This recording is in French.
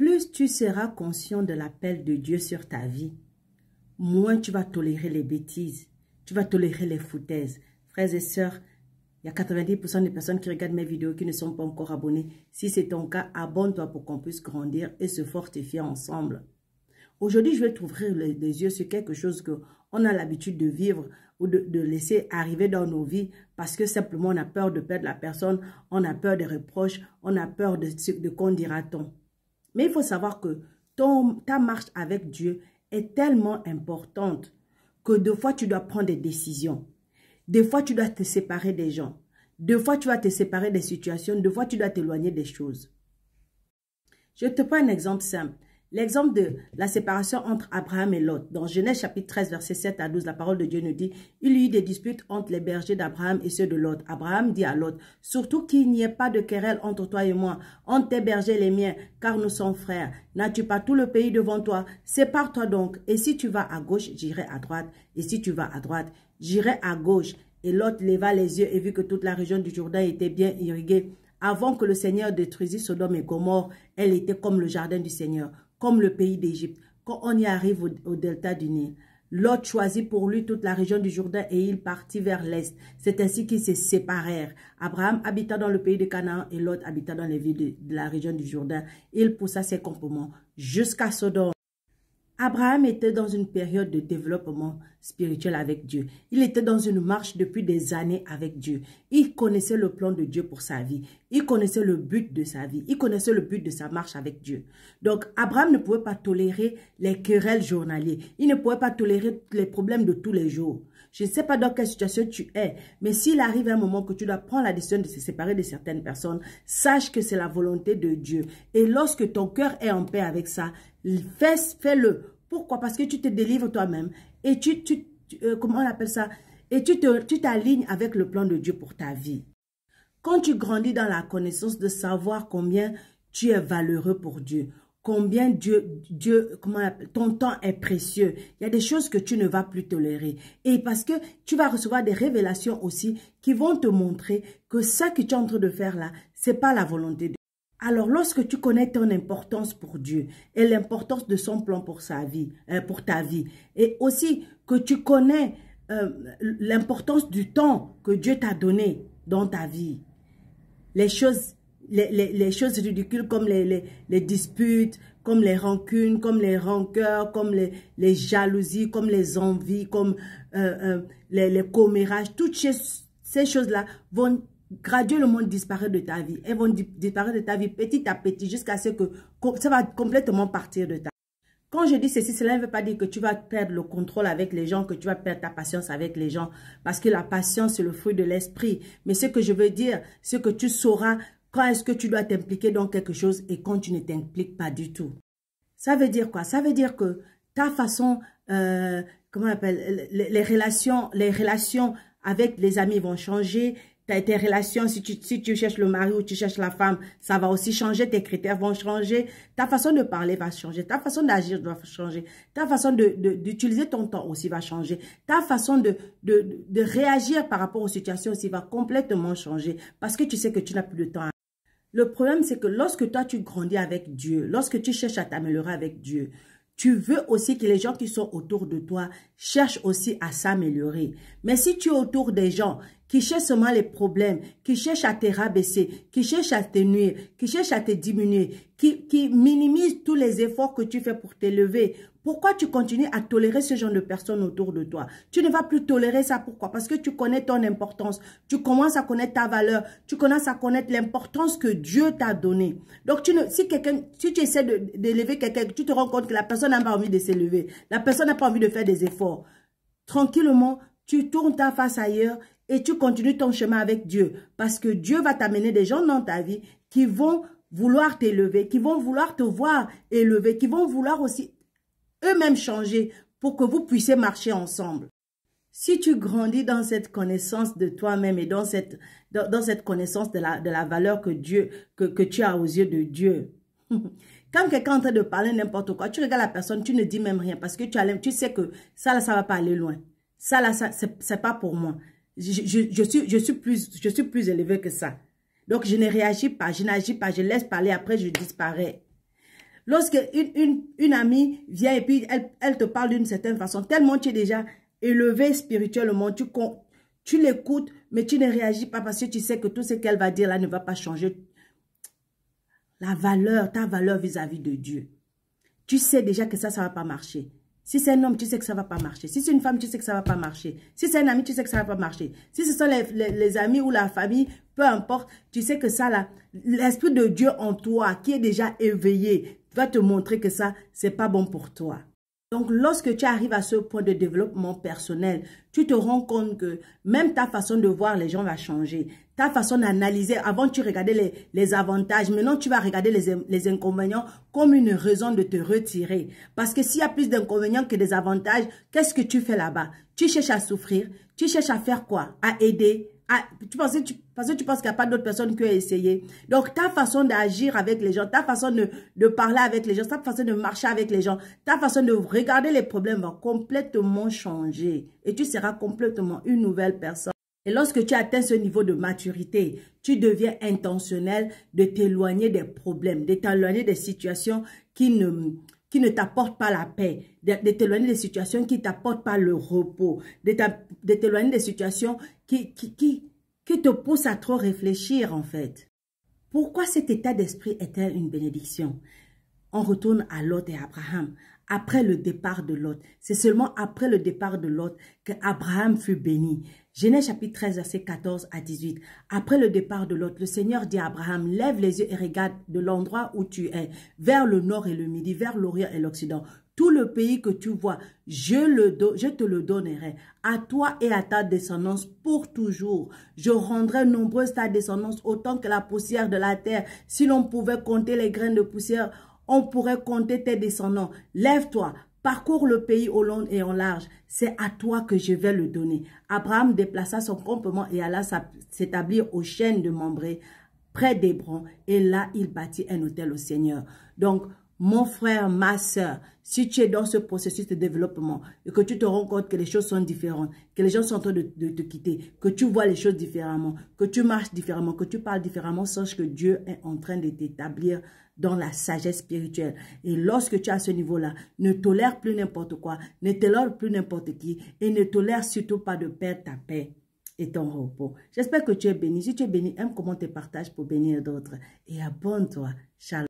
plus tu seras conscient de l'appel de Dieu sur ta vie, moins tu vas tolérer les bêtises, tu vas tolérer les foutaises. Frères et sœurs, il y a 90% des personnes qui regardent mes vidéos qui ne sont pas encore abonnées. Si c'est ton cas, abonne-toi pour qu'on puisse grandir et se fortifier ensemble. Aujourd'hui, je vais t'ouvrir les yeux sur quelque chose qu'on a l'habitude de vivre ou de laisser arriver dans nos vies parce que simplement on a peur de perdre la personne, on a peur des reproches, on a peur de qu'on dira-t-on. Mais il faut savoir que ta marche avec Dieu est tellement importante que des fois tu dois prendre des décisions. Des fois tu dois te séparer des gens. Des fois tu vas te séparer des situations. Des fois tu dois t'éloigner des choses. Je te prends un exemple simple. L'exemple de la séparation entre Abraham et Lot. Dans Genèse chapitre 13, verset 7 à 12, la parole de Dieu nous dit, il y eut des disputes entre les bergers d'Abraham et ceux de Lot. Abraham dit à Lot, surtout qu'il n'y ait pas de querelle entre toi et moi, entre tes bergers et les miens, car nous sommes frères. N'as-tu pas tout le pays devant toi? Sépare-toi donc, et si tu vas à gauche, j'irai à droite, et si tu vas à droite, j'irai à gauche. Et Lot leva les yeux et vit que toute la région du Jourdain était bien irriguée. Avant que le Seigneur détruisît Sodome et Gomorrhe, elle était comme le jardin du Seigneur, comme le pays d'Égypte. Quand on y arrive au delta du Nil, Lot choisit pour lui toute la région du Jourdain et il partit vers l'est. C'est ainsi qu'ils se séparèrent. Abraham habita dans le pays de Canaan et Lot habita dans les villes de la région du Jourdain. Il poussa ses campements jusqu'à Sodome. Abraham était dans une période de développement spirituel avec Dieu. Il était dans une marche depuis des années avec Dieu. Il connaissait le plan de Dieu pour sa vie. Il connaissait le but de sa vie. Il connaissait le but de sa marche avec Dieu. Donc, Abraham ne pouvait pas tolérer les querelles journalières. Il ne pouvait pas tolérer les problèmes de tous les jours. Je ne sais pas dans quelle situation tu es, mais s'il arrive un moment que tu dois prendre la décision de se séparer de certaines personnes, sache que c'est la volonté de Dieu. Et lorsque ton cœur est en paix avec ça, fais-le. Pourquoi? Parce que tu te délivres toi-même et comment on appelle ça? Et tu t'alignes avec le plan de Dieu pour ta vie. Quand tu grandis dans la connaissance de savoir combien tu es valeureux pour Dieu, combien ton temps est précieux, il y a des choses que tu ne vas plus tolérer. Et parce que tu vas recevoir des révélations aussi qui vont te montrer que ça que tu es en train de faire là, c'est pas la volonté de Dieu. Alors, lorsque tu connais ton importance pour Dieu et l'importance de son plan pour pour ta vie, et aussi que tu connais l'importance du temps que Dieu t'a donné dans ta vie, les choses ridicules comme les disputes, comme les rancunes, comme les rancœurs, comme les jalousies, comme les envies, comme les commérages, toutes ces choses-là vont graduellement disparaître de ta vie. Elles vont disparaître de ta vie petit à petit jusqu'à ce que ça va complètement partir de ta vie. Quand je dis ceci, cela ne veut pas dire que tu vas perdre le contrôle avec les gens, que tu vas perdre ta patience avec les gens. Parce que la patience, c'est le fruit de l'esprit. Mais ce que je veux dire, c'est que tu sauras quand est-ce que tu dois t'impliquer dans quelque chose et quand tu ne t'impliques pas du tout. Ça veut dire quoi? Ça veut dire que ta façon, comment on appelle, les relations avec les amis vont changer. Tes relations, si tu cherches le mari ou tu cherches la femme, ça va aussi changer, tes critères vont changer, ta façon de parler va changer, ta façon d'agir va changer, ta façon d'utiliser ton temps aussi va changer, ta façon de réagir par rapport aux situations aussi va complètement changer parce que tu sais que tu n'as plus de temps. Le problème, c'est que lorsque toi, tu grandis avec Dieu, lorsque tu cherches à t'améliorer avec Dieu, tu veux aussi que les gens qui sont autour de toi cherchent aussi à s'améliorer. Mais si tu es autour des gens qui cherchent seulement les problèmes, qui cherchent à te rabaisser, qui cherchent à te nuire, qui cherchent à te diminuer, qui minimisent tous les efforts que tu fais pour t'élever, pourquoi tu continues à tolérer ce genre de personnes autour de toi? Tu ne vas plus tolérer ça. Pourquoi? Parce que tu connais ton importance. Tu commences à connaître ta valeur. Tu commences à connaître l'importance que Dieu t'a donnée. Donc, si tu essaies d'élever quelqu'un, tu te rends compte que la personne n'a pas envie de s'élever. La personne n'a pas envie de faire des efforts. Tranquillement, tu tournes ta face ailleurs et tu continues ton chemin avec Dieu. Parce que Dieu va t'amener des gens dans ta vie qui vont vouloir t'élever, qui vont vouloir te voir élever, qui vont vouloir aussi eux-mêmes changer pour que vous puissiez marcher ensemble. Si tu grandis dans cette connaissance de toi-même et dans cette connaissance de la valeur que tu as aux yeux de Dieu, quand quelqu'un est en train de parler n'importe quoi, tu regardes la personne, tu ne dis même rien parce que tu sais que ça là, ça va pas aller loin. Ça là, c'est pas pour moi. Je suis plus élevé que ça. Donc je ne réagis pas, je n'agis pas, je laisse parler, après je disparais. Lorsque une amie vient et puis elle te parle d'une certaine façon, tellement tu es déjà élevé spirituellement, tu l'écoutes, mais tu ne réagis pas parce que tu sais que tout ce qu'elle va dire là ne va pas changer ta valeur vis-à-vis de Dieu. Tu sais déjà que ça ne va pas marcher. Si c'est un homme, tu sais que ça ne va pas marcher. Si c'est une femme, tu sais que ça ne va pas marcher. Si c'est un ami, tu sais que ça ne va pas marcher. Si ce sont les amis ou la famille, peu importe, tu sais que ça, là, l'Esprit de Dieu en toi, qui est déjà éveillé, va te montrer que ça, ce n'est pas bon pour toi. Donc, lorsque tu arrives à ce point de développement personnel, tu te rends compte que même ta façon de voir les gens va changer. Ta façon d'analyser, avant tu regardais les avantages, maintenant tu vas regarder les inconvénients comme une raison de te retirer. Parce que s'il y a plus d'inconvénients que des avantages, qu'est-ce que tu fais là-bas? Tu cherches à souffrir, tu cherches à faire quoi? À aider. Parce que tu penses qu'il n'y a pas d'autres personnes qui ont essayé. Donc, ta façon d'agir avec les gens, ta façon de parler avec les gens, ta façon de marcher avec les gens, ta façon de regarder les problèmes va complètement changer. Et tu seras complètement une nouvelle personne. Et lorsque tu atteins ce niveau de maturité, tu deviens intentionnel de t'éloigner des problèmes, de t'éloigner des situations qui ne t'apportent pas la paix, de t'éloigner des situations qui ne t'apportent pas le repos, de t'éloigner des situations qui te poussent à trop réfléchir en fait. Pourquoi cet état d'esprit est-il une bénédiction? On retourne à Lot et Abraham. Après le départ de Lot, c'est seulement après le départ de Lot que Abraham fut béni. Genèse chapitre 13, versets 14 à 18. Après le départ de Lot, le Seigneur dit à Abraham, lève les yeux et regarde de l'endroit où tu es, vers le nord et le midi, vers l'orient et l'occident. Tout le pays que tu vois, je te le donnerai à toi et à ta descendance pour toujours. Je rendrai nombreuse ta descendance autant que la poussière de la terre. Si l'on pouvait compter les graines de poussière, on pourrait compter tes descendants. Lève-toi, parcours le pays au long et en large. C'est à toi que je vais le donner. Abraham déplaça son campement et alla s'établir aux chênes de Mambré, près d'Hébron. Et là, il bâtit un autel au Seigneur. Donc, mon frère, ma soeur, si tu es dans ce processus de développement et que tu te rends compte que les choses sont différentes, que les gens sont en train de te quitter, que tu vois les choses différemment, que tu marches différemment, que tu parles différemment, sache que Dieu est en train de t'établir dans la sagesse spirituelle. Et lorsque tu es à ce niveau-là, ne tolère plus n'importe quoi, ne tolère plus n'importe qui et ne tolère surtout pas de perdre ta paix et ton repos. J'espère que tu es béni. Si tu es béni, aime comment tu partages pour bénir d'autres et abonne-toi. Shalom.